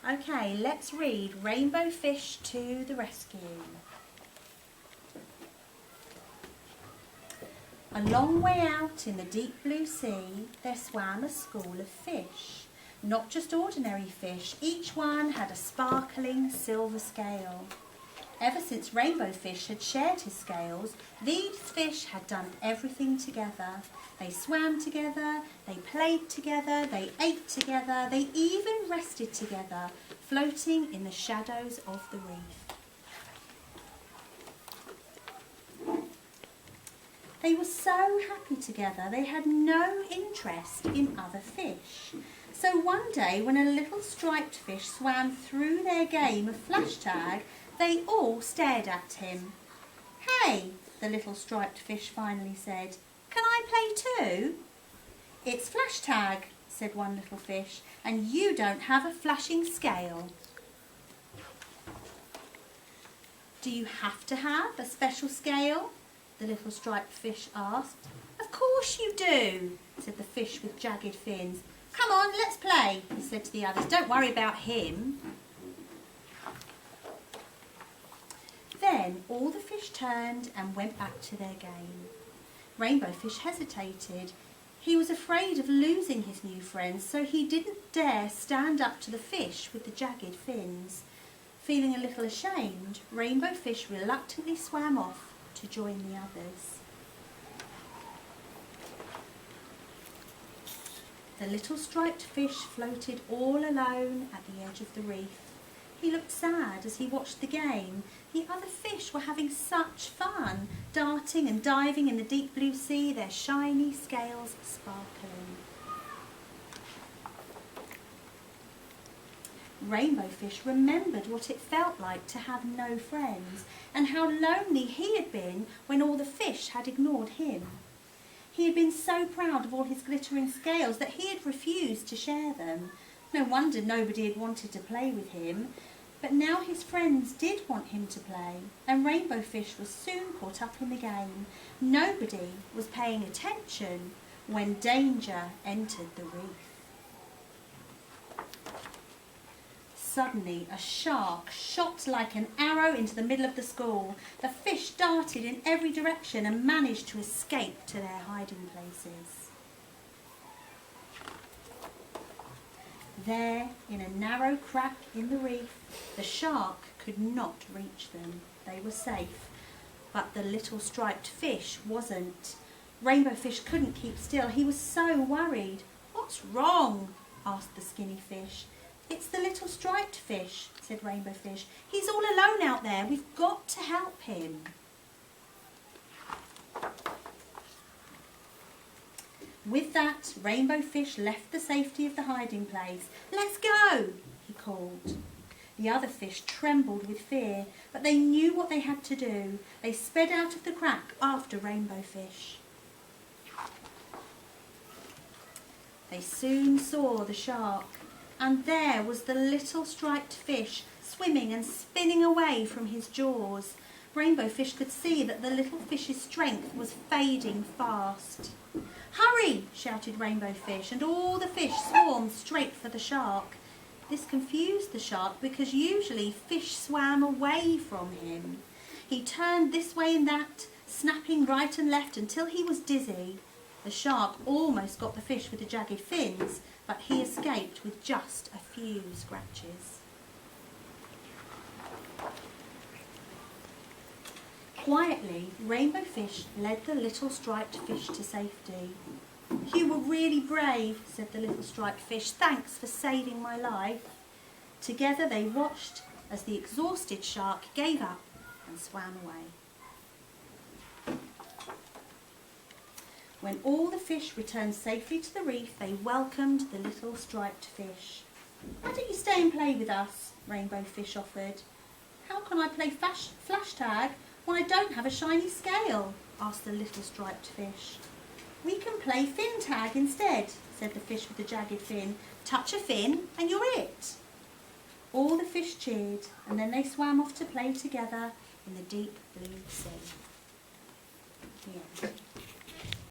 Okay, let's read Rainbow Fish to the Rescue. A long way out in the deep blue sea, there swam a school of fish. Not just ordinary fish, each one had a sparkling silver scale. Ever since Rainbow Fish had shared his scales, these fish had done everything together. They swam together, they played together, they ate together, they even rested together, floating in the shadows of the reef. They were so happy together, they had no interest in other fish. So one day, when a little striped fish swam through their game of flash tag, they all stared at him. "Hey," the little striped fish finally said, "can I play too?" "It's flash tag," said one little fish, "and you don't have a flashing scale." "Do you have to have a special scale?" the little striped fish asked. "Of course you do," said the fish with jagged fins. "Come on, let's play," he said to the others. "Don't worry about him." Then all the fish turned and went back to their game. Rainbow Fish hesitated. He was afraid of losing his new friends, so he didn't dare stand up to the fish with the jagged fins. Feeling a little ashamed, Rainbow Fish reluctantly swam off to join the others. The little striped fish floated all alone at the edge of the reef. He looked sad as he watched the game. The other fish were having such fun, darting and diving in the deep blue sea, their shiny scales sparkling. Rainbow Fish remembered what it felt like to have no friends, and how lonely he had been when all the fish had ignored him. He had been so proud of all his glittering scales that he had refused to share them. No wonder nobody had wanted to play with him. But now his friends did want him to play, and Rainbow Fish was soon caught up in the game. Nobody was paying attention when danger entered the reef. Suddenly, a shark shot like an arrow into the middle of the school. The fish darted in every direction and managed to escape to their hiding places. There, in a narrow crack in the reef, the shark could not reach them. They were safe, but the little striped fish wasn't. Rainbow Fish couldn't keep still. He was so worried. "What's wrong?" asked the skinny fish. "It's the little striped fish," said Rainbow Fish. "He's all alone out there. We've got to help him." With that, Rainbow Fish left the safety of the hiding place. "Let's go," he called. The other fish trembled with fear, but they knew what they had to do. They sped out of the crack after Rainbow Fish. They soon saw the shark, and there was the little striped fish swimming and spinning away from his jaws. Rainbow Fish could see that the little fish's strength was fading fast. "Hurry!" shouted Rainbow Fish, and all the fish swarmed straight for the shark. This confused the shark because usually fish swam away from him. He turned this way and that, snapping right and left until he was dizzy. The shark almost got the fish with the jagged fins, but he escaped with just a few scratches. Quietly, Rainbow Fish led the little striped fish to safety. "You were really brave," said the little striped fish. "Thanks for saving my life." Together they watched as the exhausted shark gave up and swam away. When all the fish returned safely to the reef, they welcomed the little striped fish. "Why don't you stay and play with us?" Rainbow Fish offered. "How can I play flash tag when I don't have a shiny scale?" asked the little striped fish. "We can play fin tag instead," said the fish with the jagged fin. "Touch a fin and you're it." All the fish cheered, and then they swam off to play together in the deep blue sea. The end.